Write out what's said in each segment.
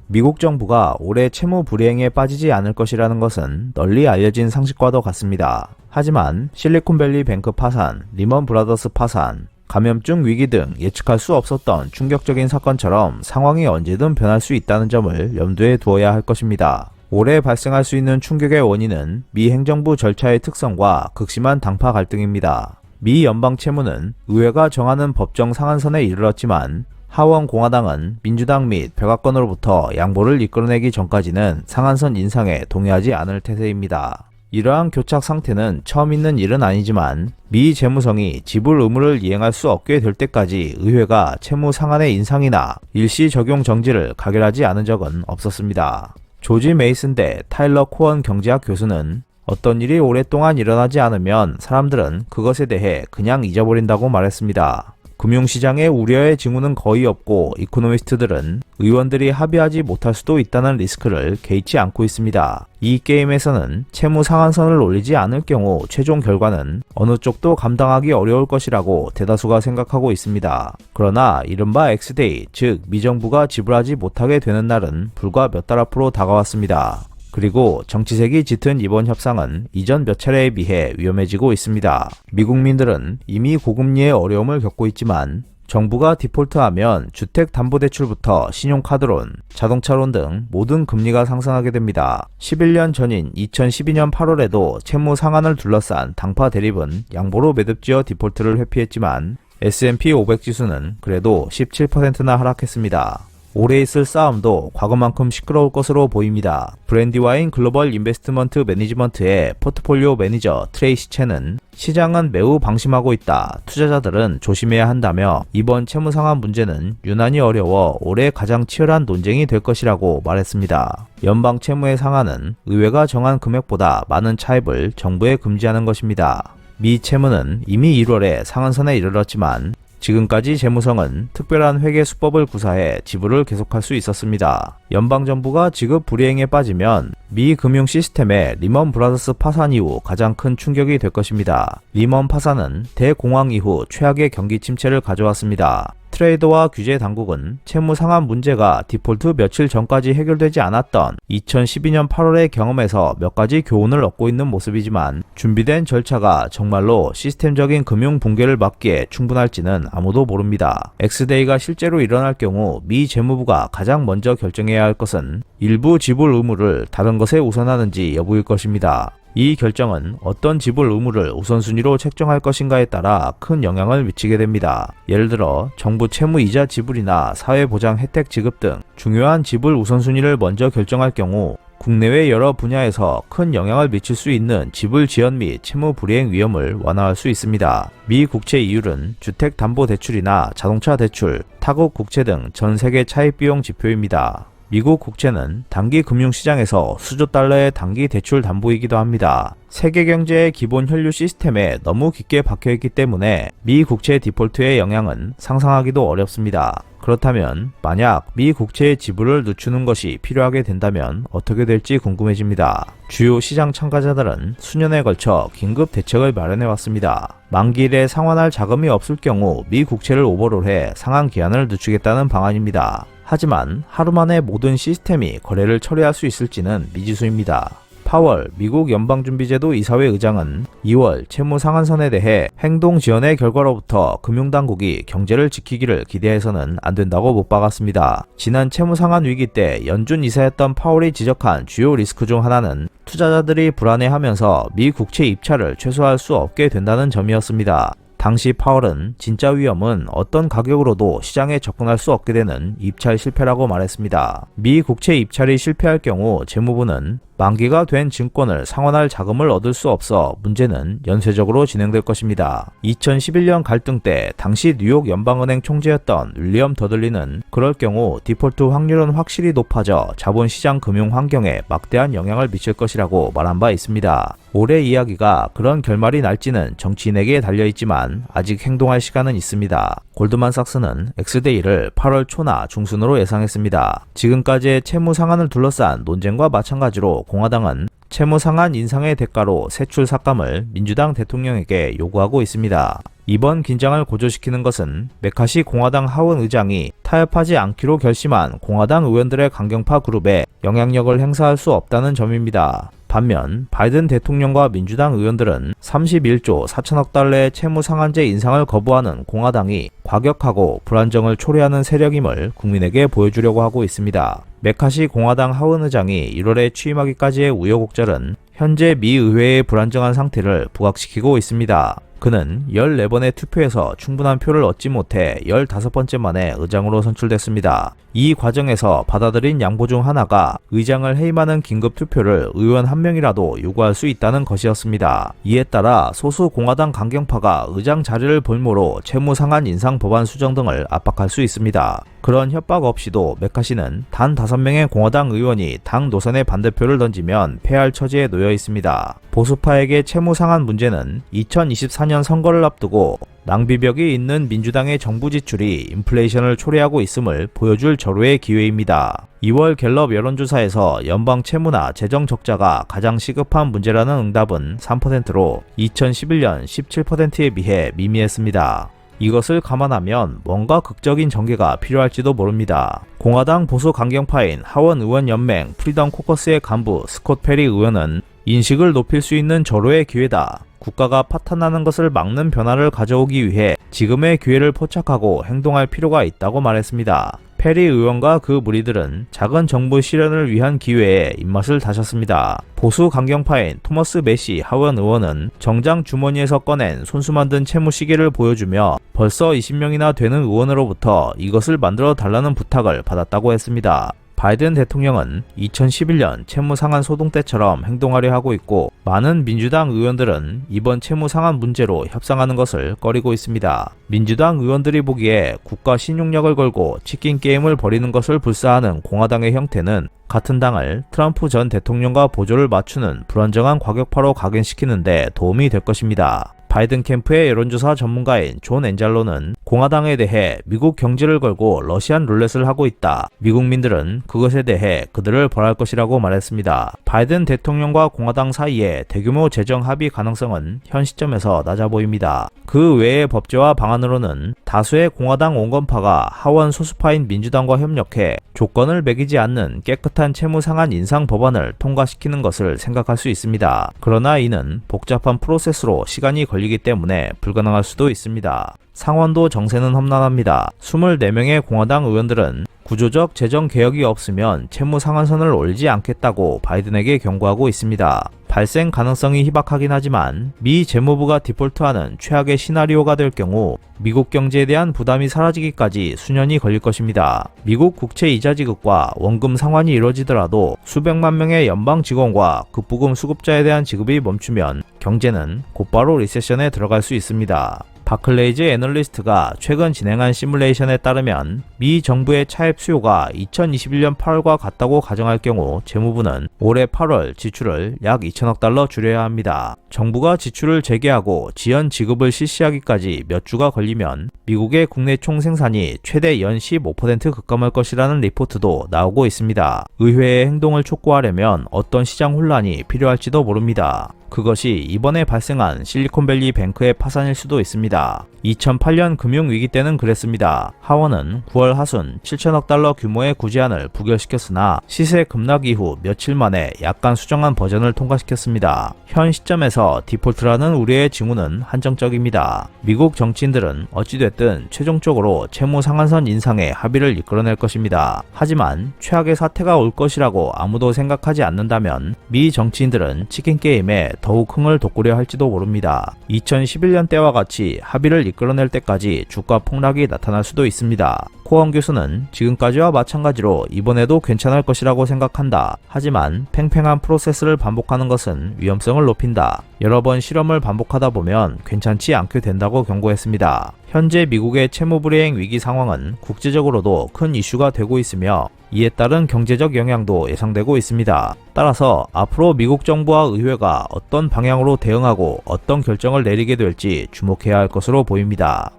미국 정부가 올해 채무 불이행에 빠지지 않을 것이라는 것은 널리 알려진 상식과도 같습니다. 하지만 실리콘밸리 뱅크 파산, 리먼 브라더스 파산, 감염증 위기 등 예측할 수 없었던 충격적인 사건처럼 상황이 언제든 변할 수 있다는 점을 염두에 두어야 할 것입니다. 올해 발생할 수 있는 충격의 원인은 미 행정부 절차의 특성과 극심한 당파 갈등입니다. 미 연방 채무는 의회가 정하는 법정 상한선에 이르렀지만 하원 공화당은 민주당 및 백악관으로부터 양보를 이끌어내기 전까지는 상한선 인상에 동의하지 않을 태세입니다. 이러한 교착 상태는 처음 있는 일은 아니지만 미 재무성이 지불 의무를 이행할 수 없게 될 때까지 의회가 채무 상한의 인상이나 일시 적용 정지를 가결하지 않은 적은 없었습니다. 조지 메이슨 대 타일러 코언 경제학 교수는 어떤 일이 오랫동안 일어나지 않으면 사람들은 그것에 대해 그냥 잊어버린다고 말했습니다. 금융시장의 우려의 징후는 거의 없고 이코노미스트들은 의원들이 합의하지 못할 수도 있다는 리스크를 개의치 않고 있습니다. 이 게임에서는 채무 상한선을 올리지 않을 경우 최종 결과는 어느 쪽도 감당하기 어려울 것이라고 대다수가 생각하고 있습니다. 그러나 이른바 X데이, 즉 미정부가 지불하지 못하게 되는 날은 불과 몇 달 앞으로 다가왔습니다. 그리고 정치색이 짙은 이번 협상은 이전 몇 차례에 비해 위험해지고 있습니다. 미국민들은 이미 고금리의 어려움을 겪고 있지만 정부가 디폴트하면 주택담보대출부터 신용카드론, 자동차론 등 모든 금리가 상승하게 됩니다. 11년 전인 2012년 8월에도 채무 상한을 둘러싼 당파 대립은 양보로 매듭지어 디폴트를 회피했지만 S&P 500 지수는 그래도 17%나 하락했습니다. 올해 있을 싸움도 과거만큼 시끄러울 것으로 보입니다. 브랜디와인 글로벌 인베스트먼트 매니지먼트의 포트폴리오 매니저 트레이시 첸은 시장은 매우 방심하고 있다. 투자자들은 조심해야 한다며 이번 채무 상한 문제는 유난히 어려워 올해 가장 치열한 논쟁이 될 것이라고 말했습니다. 연방 채무의 상한은 의회가 정한 금액보다 많은 차입을 정부에 금지하는 것입니다. 미 채무는 이미 1월에 상한선에 이르렀지만 지금까지 재무성은 특별한 회계 수법을 구사해 지불을 계속할 수 있었습니다. 연방정부가 지급 불이행에 빠지면 미 금융 시스템의 리먼 브라더스 파산 이후 가장 큰 충격이 될 것입니다. 리먼 파산은 대공황 이후 최악의 경기 침체를 가져왔습니다. 트레이더와 규제 당국은 채무 상한 문제가 디폴트 며칠 전까지 해결되지 않았던 2012년 8월의 경험에서 몇 가지 교훈을 얻고 있는 모습이지만 준비된 절차가 정말로 시스템적인 금융 붕괴를 막기에 충분할지는 아무도 모릅니다. X데이가 실제로 일어날 경우 미 재무부가 가장 먼저 결정해야 할 것은 일부 지불 의무를 다른 것에 우선하는지 여부일 것입니다. 이 결정은 어떤 지불 의무를 우선순위로 책정할 것인가에 따라 큰 영향을 미치게 됩니다. 예를 들어 정부 채무 이자 지불이나 사회보장 혜택 지급 등 중요한 지불 우선순위를 먼저 결정할 경우 국내외 여러 분야에서 큰 영향을 미칠 수 있는 지불 지연 및 채무 불이행 위험을 완화할 수 있습니다. 미 국채 이율은 주택담보대출이나 자동차 대출, 타국 국채 등 전 세계 차입 비용 지표입니다. 미국 국채는 단기 금융시장에서 수조 달러의 단기 대출 담보이기도 합니다. 세계 경제의 기본 혈류 시스템에 너무 깊게 박혀있기 때문에 미 국채 디폴트의 영향은 상상하기도 어렵습니다. 그렇다면 만약 미 국채의 지불을 늦추는 것이 필요하게 된다면 어떻게 될지 궁금해집니다. 주요 시장 참가자들은 수년에 걸쳐 긴급 대책을 마련해왔습니다. 만기일에 상환할 자금이 없을 경우 미 국채를 오버롤해 상환 기한을 늦추겠다는 방안입니다. 하지만 하루 만에 모든 시스템이 거래를 처리할 수 있을지는 미지수입니다. 파월 미국 연방준비제도 이사회 의장은 2월 채무 상한선에 대해 행동 지연의 결과로부터 금융당국이 경제를 지키기를 기대해서는 안 된다고 못 박았습니다. 지난 채무 상한 위기 때 연준 이사였던 파월이 지적한 주요 리스크 중 하나는 투자자들이 불안해하면서 미 국채 입찰을 최소화할 수 없게 된다는 점이었습니다. 당시 파월은 진짜 위험은 어떤 가격으로도 시장에 접근할 수 없게 되는 입찰 실패라고 말했습니다. 미 국채 입찰이 실패할 경우 재무부는 만기가 된 증권을 상환할 자금을 얻을 수 없어 문제는 연쇄적으로 진행될 것입니다. 2011년 갈등 때 당시 뉴욕 연방은행 총재였던 윌리엄 더들리는 그럴 경우 디폴트 확률은 확실히 높아져 자본시장 금융 환경에 막대한 영향을 미칠 것이라고 말한 바 있습니다. 올해 이야기가 그런 결말이 날지는 정치인에게 달려있지만 아직 행동할 시간은 있습니다. 골드만삭스는 X데이를 8월 초나 중순으로 예상했습니다. 지금까지의 채무 상한을 둘러싼 논쟁과 마찬가지로 공화당은 채무 상한 인상의 대가로 세출 삭감을 민주당 대통령에게 요구하고 있습니다. 이번 긴장을 고조시키는 것은 메카시 공화당 하원 의장이 타협하지 않기로 결심한 공화당 의원들의 강경파 그룹에 영향력을 행사할 수 없다는 점입니다. 반면 바이든 대통령과 민주당 의원들은 31조 4천억 달러의 채무 상한제 인상을 거부하는 공화당이 과격하고 불안정을 초래하는 세력임을 국민에게 보여주려고 하고 있습니다. 메카시 공화당 하원 의장이 1월에 취임하기까지의 우여곡절은 현재 미 의회의 불안정한 상태를 부각시키고 있습니다. 그는 14번의 투표에서 충분한 표를 얻지 못해 15번째 만에 의장으로 선출됐습니다. 이 과정에서 받아들인 양보 중 하나가 의장을 해임하는 긴급 투표를 의원 한 명이라도 요구할 수 있다는 것이었습니다. 이에 따라 소수 공화당 강경파가 의장 자리를 볼모로 채무 상한 인상 법안 수정 등을 압박할 수 있습니다. 그런 협박 없이도 메카시는 단 5명의 공화당 의원이 당 노선에 반대표를 던지면 패할 처지에 놓여 있습니다. 보수파에게 채무 상한 문제는 2024년 선거를 앞두고 낭비벽이 있는 민주당의 정부 지출이 인플레이션을 초래하고 있음을 보여줄 절호의 기회입니다. 2월 갤럽 여론조사에서 연방 채무나 재정 적자가 가장 시급한 문제라는 응답은 3%로 2011년 17%에 비해 미미했습니다. 이것을 감안하면 뭔가 극적인 전개가 필요할지도 모릅니다. 공화당 보수 강경파인 하원 의원 연맹 프리덤 코커스의 간부 스콧 페리 의원은 인식을 높일 수 있는 절호의 기회다. 국가가 파탄나는 것을 막는 변화를 가져오기 위해 지금의 기회를 포착하고 행동할 필요가 있다고 말했습니다. 페리 의원과 그 무리들은 작은 정부 실현을 위한 기회에 입맛을 다셨습니다. 보수 강경파인 토머스 메시 하원 의원은 정장 주머니에서 꺼낸 손수 만든 채무 시계를 보여주며 벌써 20명이나 되는 의원으로부터 이것을 만들어 달라는 부탁을 받았다고 했습니다. 바이든 대통령은 2011년 채무 상한 소동 때처럼 행동하려 하고 있고 많은 민주당 의원들은 이번 채무 상한 문제로 협상하는 것을 꺼리고 있습니다. 민주당 의원들이 보기에 국가 신용력을 걸고 치킨 게임을 벌이는 것을 불사하는 공화당의 형태는 같은 당을 트럼프 전 대통령과 보조를 맞추는 불안정한 과격파로 각인시키는 데 도움이 될 것입니다. 바이든 캠프의 여론조사 전문가인 존 엔잘로는 공화당에 대해 미국 경제를 걸고 러시안 룰렛을 하고 있다. 미국민들은 그것에 대해 그들을 벌할 것이라고 말했습니다. 바이든 대통령과 공화당 사이에 대규모 재정 합의 가능성은 현 시점에서 낮아 보입니다. 그 외의 법제화 방안으로는 다수의 공화당 온건파가 하원 소수파인 민주당과 협력해 조건을 매기지 않는 깨끗한 채무 상한 인상 법안을 통과시키는 것을 생각할 수 있습니다. 그러나 이는 복잡한 프로세스로 시간이 걸리기 때문에 불가능할 수도 있습니다. 상원도 정세는 험난합니다. 24명의 공화당 의원들은 구조적 재정 개혁이 없으면 채무 상한선을 올리지 않겠다고 바이든에게 경고하고 있습니다. 발생 가능성이 희박하긴 하지만 미 재무부가 디폴트하는 최악의 시나리오가 될 경우 미국 경제에 대한 부담이 사라지기까지 수년이 걸릴 것입니다. 미국 국채 이자 지급과 원금 상환이 이루어지더라도 수백만 명의 연방 직원과 급부금 수급자에 대한 지급이 멈추면 경제는 곧바로 리세션에 들어갈 수 있습니다. 바클레이즈 애널리스트가 최근 진행한 시뮬레이션에 따르면 미 정부의 차입 수요가 2021년 8월과 같다고 가정할 경우 재무부는 올해 8월 지출을 약 2천억 달러 줄여야 합니다. 정부가 지출을 재개하고 지연 지급을 실시하기까지 몇 주가 걸리면 미국의 국내 총생산이 최대 연 15% 급감할 것이라는 리포트도 나오고 있습니다. 의회의 행동을 촉구하려면 어떤 시장 혼란이 필요할지도 모릅니다. 그것이 이번에 발생한 실리콘밸리 뱅크의 파산일 수도 있습니다. 2008년 금융위기 때는 그랬습니다. 하원은 9월 하순 7천억 달러 규모의 구제안을 부결시켰으나 시세 급락 이후 며칠 만에 약간 수정한 버전을 통과시켰습니다. 현 시점에서 디폴트라는 우려의 징후는 한정적입니다. 미국 정치인들은 어찌됐든 최종적으로 채무 상한선 인상에 합의를 이끌어낼 것입니다. 하지만 최악의 사태가 올 것이라고 아무도 생각하지 않는다면 미 정치인들은 치킨 게임에 더욱 흥을 돋구려 할지도 모릅니다. 2011년 때와 같이 합의를 이끌어낼 때까지 주가 폭락이 나타날 수도 있습니다. 코언 교수는 지금까지와 마찬가지로 이번에도 괜찮을 것이라고 생각한다. 하지만 팽팽한 프로세스를 반복하는 것은 위험성을 높인다. 여러 번 실험을 반복하다 보면 괜찮지 않게 된다고 경고했습니다. 현재 미국의 채무불이행 위기 상황은 국제적으로도 큰 이슈가 되고 있으며 이에 따른 경제적 영향도 예상되고 있습니다. 따라서 앞으로 미국 정부와 의회가 어떤 방향으로 대응하고 어떤 결정을 내리게 될지 주목해야 할 것으로 보입니다.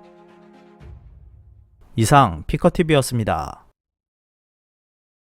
이상 피커TV였습니다.